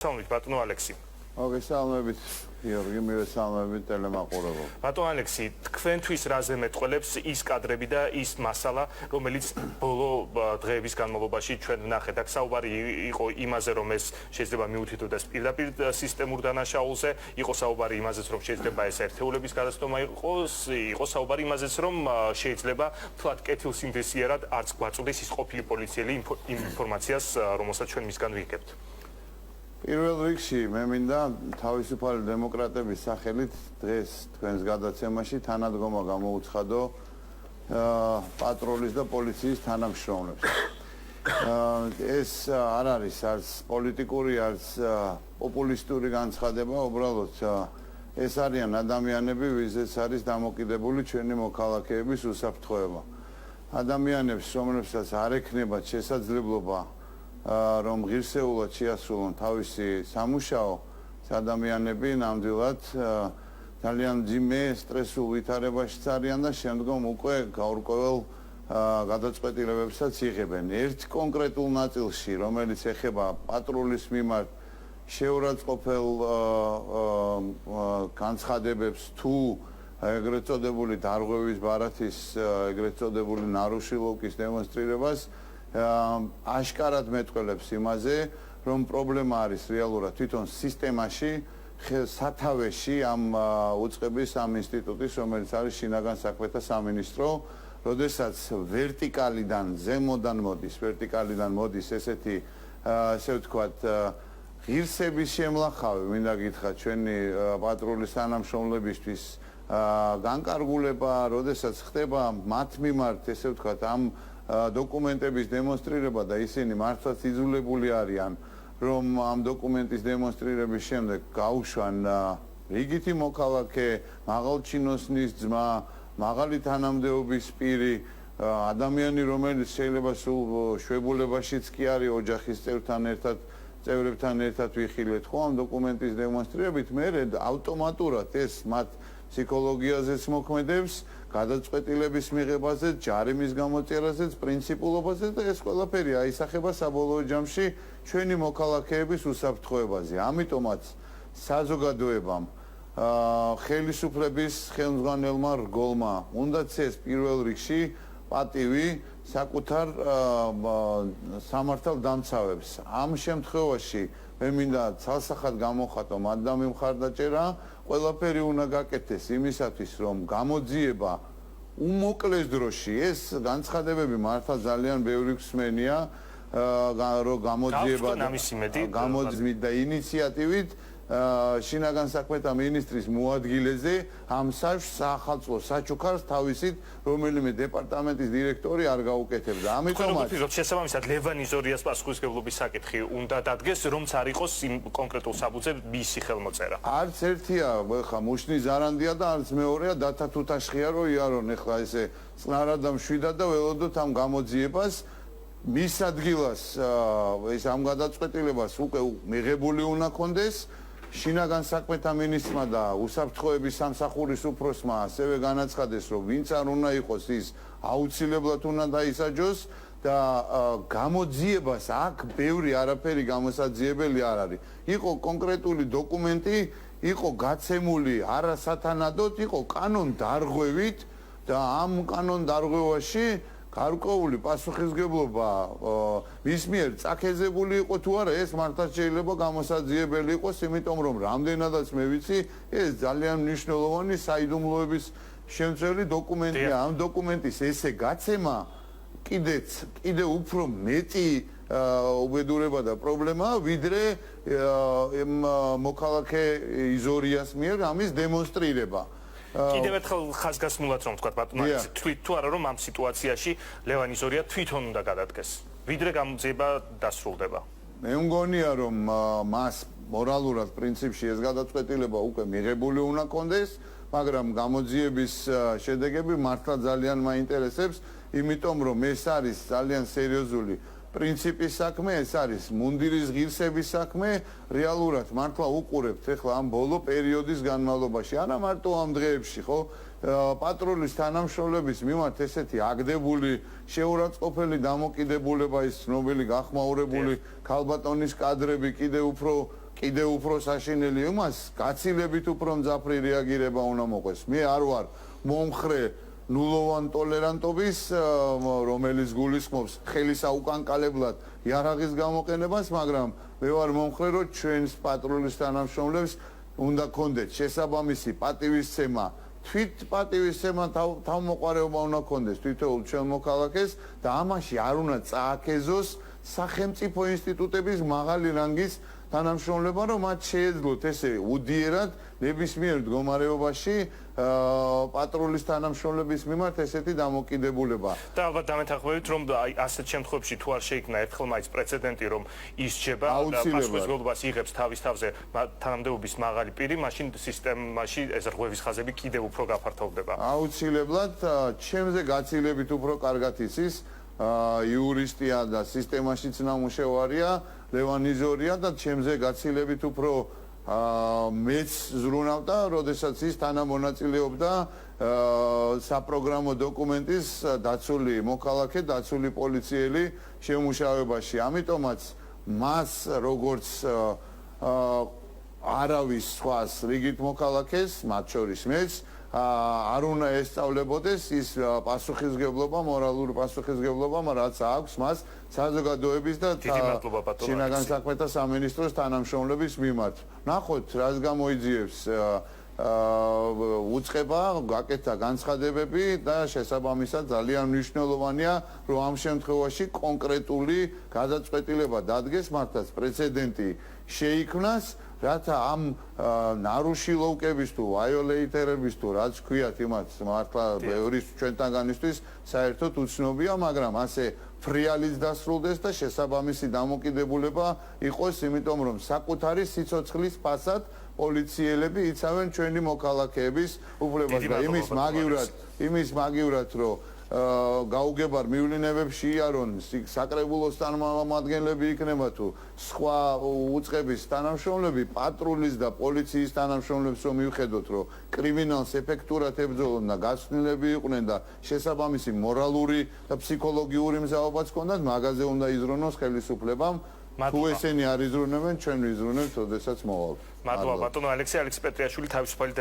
მოგესალმებით ბატონო ალექსი. მოგესალმებით გიორგი, მივესალმებით ტელემაყურებელ. ბატონო ალექსი, თქვენთვის რაზე მეტყველებს ის კადრები და ის მასალა, რომელიც ბოლო დღეების განმავლობაში ჩვენ ვნახეთ. აქ საუბარი იყო იმაზე, რომ ეს შეიძლება მიუთითოდეს პირდაპირ სისტემურ დანაშაულზე, იყო საუბარი იმაზეც, რომ შეიძლება ეს ერთეულების გადაცდომა იყო საუბარი იმაზეც, რომ შეიძლება თლად კეთილსინდისიერად არც გვაწოდეს ის ყოფილი პოლიციელი ინფორმაციას, რომელსაც ჩვენ მისგან ვიღებთ. პირველ რიგში მე მინდა თავისუფალი დემოკრატების სახელით დღეს თქვენს გადაცემაში თანადგომა გამოუცხადო პატროლის და პოლიციის თანამშრომლებს. ეს არ არის არც პოლიტიკური, არც პოპულისტური განცხადება, უბრალოდ ეს არიან ადამიანები, ვიზეც არის დამოკიდებული ჩვენი მოქალაქეების უსაფრთხოება. ადამიანებს, რომლებსაც არ ექნებათ შესაძლებლობა რომ ღირსეულად შეასრულონ თავისი სამუშაო, ადამიანები ნამდვილად ძალიან მძიმე სტრესულ ვითარებაშიც არიან და შემდგომ უკვე გაურკვეველ გადაწყვეტილებებსაც იღებენ. ერთ კონკრეტულ ნაწილში, რომელიც ეხება პატრულის მიმართ შეურაცხყოფელ განცხადებებს თუ ეგრეთ წოდებული დარღვევის ბარათის, ეგრეთ წოდებული ნარუშილოვკის დემონსტრირებას აშკარად მეტყველებს იმაზე, რომ პრობლემა არის რეალურად თვითონ სისტემაში, სათავეში ამ უწყების ამ ინსტიტუტის, რომელიც არის შინაგან საქმეთა სამინისტრო, როდესაც ვერტიკალიდან ზემოდან მოდის ესეთი ასე ვთქვათ ღირსების შემლახავი, მინდა გითხრათ ჩვენი პატრულის თანამშრომლებისთვის განკარგულება, როდესაც ხდება მათ მიმართ ესე ვთქვათ ამ დოკუმენტების დემონსტრირება და ისინი მართლაც იძულებული არიან, რომ ამ დოკუმენტის დემონსტრირების შემდეგ გაუშვან რიგითი მოქალაქე, მაღალჩინოსნის ძმა, მაღალი თანამდებობის პირი, ადამიანი, რომელიც შეიძლება სულ შვებულებაშიც კი არის ოჯახის წევრებთან ერთად ვიხილეთ ხო ამ დოკუმენტის დემონსტრირებით, მე ავტომატურად ეს მათ ფსიქოლოგიაზეც მოქმედებს, გადაწყვეტილების მიღებაზე, ჯარიმის გამოწერაზეც, პრინციპულობაზე და ეს ყველაფერი აისახება საბოლოო ჯამში ჩვენი მოქალაქეების უსაფრთხოებაზე. ამიტომაც საზოგადოებამ, ხელისუფლების ხელმძღვანელმა რგოლმა უნდა წეს პირველ რიგში პატივი საკუთარ სამართალ დამცავებს. ამ შემთხვევაში მე მინდა ცალსახად გამოხატო მათ და მიმხარდაჭერა, ყველაფერი უნდა გაკეთდეს იმისათვის, რომ გამოძიება უმოკლეს დროში, ეს განცხადებები მართლა ძალიან ბევრი ხსმენია, რომ გამოძიება და ინიციატივით შინაგან საქმეთა მინისტრის მოადგილეზე ამ საახალწლო საჩუქარს თავისით რომელიმე დეპარტამენტის დირექტორი არ გაუკეთებდა. ამიტომაც შესაბამისად ლევან იზორიას პასუხისმგებლობის საკითხი უნდა დადგეს, რომც არ იყოს იმ კონკრეტულ საბუთზე მისი ხელმოწერა. არც ერთია, ხა მუშნის ზარანდია და არც მეორეა დათა თუთაშხია, რომ იარონ ეხლა ესე წნარად და მშვიდად და ველოდოთ ამ გამოძიებას მის ადგილას ეს ამ გადაწყვეტილებას უკვე მიღებული უნდა კონდეს. შინაგან საქმეთა მინისტრმა და უსაფრთხოების სამსახურის უფროსმა ასევე განაცხადეს, რომ ვინც არ უნდა იყოს ის აუცილებლად უნდა დაისაჯოს და გამოძიებას აქ ბევრი არაფერი გამოსაძიებელი არ არის. იყო კონკრეტული დოკუმენტი, იყო გაცემული არასათანადოდ, იყო კანონდარღვევით და ამ კანონდარღვევაში გარკვეული პასუხისმგებლობა მის მიერ წაქეზებული იყო თუ არა, ეს მართლაც შეიძლება გამოსაძიებელი იყოს, იმიტომ რომ რამდენადაც მე ვიცი, ეს ძალიან მნიშვნელოვანი საიდუმლოების შემცველი დოკუმენტია. ამ დოკუმენტის ესე გაცემა კიდე უფრო მეტი უბედურება და პრობლემაა, ვიდრე მოქალაქე იზორიას მიერ ამის დემონსტრირება. კიდევ ერთხელ ხაზგასმულად რომ ვთქვათ ბატონო, თვით თუ არა რომ ამ სიტუაციაში ლევან იზორია თვითონ უნდა გადადგეს, ვიდრე გამოძიება დასრულდება. მე მგონია რომ მას მორალურად პრინციპში ეს გადაწყვეტილება უკვე მიღებული უნდა კონდეს, მაგრამ გამოძიების შედეგები მართლა ძალიან მაინტერესებს, იმიტომ რომ ეს არის ძალიან სერიოზული პრინციპის საქმე, ეს არის მუნდირის ღირსების საქმე, რეალურად მართლა უყურებთ ეხლა ამ ბოლო პერიოდის განმავლობაში, არა მარტო ამ დღეებში, ხო? პატრულის თანამშრომლების მიმართ ესეთი აგდებული შეურაცხყოფელი დამოკიდებულება, ის ცნობილი გახმაურებული ქალბატონის კადრები კიდე უფრო კიდე უფრო საშინელი იმას, გაცილებით უფრო მძაფრი რეაგირება უნდა მოყვეს. მე არ ვარ მომხრე ნულოვან ტოლერანტობის, რომელიც გულისხმობს ხელის აუკანკალებლად იარაღის გამოყენებას, მაგრამ მე ვარ მომხრე, რომ ჩვენს პატრულის თანამშრომლებს უნდა კონდეთ შესაბამისი პატივისცემა, თვით პატივისცემა თავმოყარეობა უნდა კონდეს თითოეულ ჩვენ მოქალაქეს და ამაში არ უნდა წააქეზოს სახელმწიფო ინსტიტუტების მაღალი რანგის თანამშრომლობა, რომ მათ შეეძლოთ ესე უდიერად ნებისმიერ მდგომარეობაში პატრულის თანამშრომლების მიმართ ესეთი დამოკიდებულება. და ალბათ დამეთანხმებით, რომ ასეთ შემთხვევებში თუ არ შეიქმნა ერთხელ მაინც პრეცედენტი, რომ ისჯება და პასუხისმგებლობას იღებს თავის თავზე თანამდებობის მაღალი პირი, მაშინ სისტემაში ეს რღვევის ხაზები კიდევ უფრო გაფართოვდება. აუცილებლად, ჩემზე გაცილებით უფრო კარგად იცის იურისტია და სისტემაშიც ნამუშევარია ლევან იზორია და ჩემზე გაცილებით უფრო მეც ზრუნავდა, როდესაც ის თანამონაწილეობდა საპროგრამო დოკუმენტის დაცული მოქალაქე, დაცული პოლიციელი შემუშავებაში. ამიტომაც მას როგორც არავის სხვას რიგით მოქალაქეს, მათ შორის მეც არ უნდა ესწავლებოდეს ის პასუხისმგებლობა, მორალური პასუხისმგებლობა, რაც აქვს მას საზოგადოების და შინაგან საქმეთა სამინისტროს თანამშრომლების მიმართ. ნახოთ, რას გამოიძიებს უწყება, გაკეთა განცხადებები და შესაბამისად ძალიან მნიშვნელოვანია, რომ ამ შემთხვევაში კონკრეტული გადაწყვეტილება დადგეს, მართლაც პრეცედენტი შეიქმნას, რათა ამ ნარუშილოვკების თუ ვაიოლეიტერების თუ რაც ქვიათ იმათ მართლა ბევრი ჩვენთანგანისთვის საერთოდ უცნობია, მაგრამ ასე ფრიალიც დასრულდეს და შესაბამისი დამოკიდებულება იყოს, იმიტომ რომ საკუთარი სიცოცხლის ფასად პოლიციელები იცავენ ჩვენი მოქალაქეების უფლებას და იმის მაგივრად რომ გაუგებარ მივლინებებში იარონ საკრებულოს წარმომადგენლები იქნება თუ სხვა უწყების თანამშრომლები, პატრულის და პოლიციის თანამშრომლებს რომ მივხედოთ, რომ კრიმინალს ეფექტურად ებრძოლონ და გაცნილები იყვნენ და შესაბამისი მორალური და ფსიქოლოგიური მზაობაც ჰქონდათ, მაგაზე უნდა იზრუნოს ხელისუფლებამ. თუ ესენი არ იზრუნებენ, ჩვენ ვიზრუნებთ, ოდესაც მოვალთ. მადლობა ბატონო ალექსი პეტრიაშვილი, თავისუფალი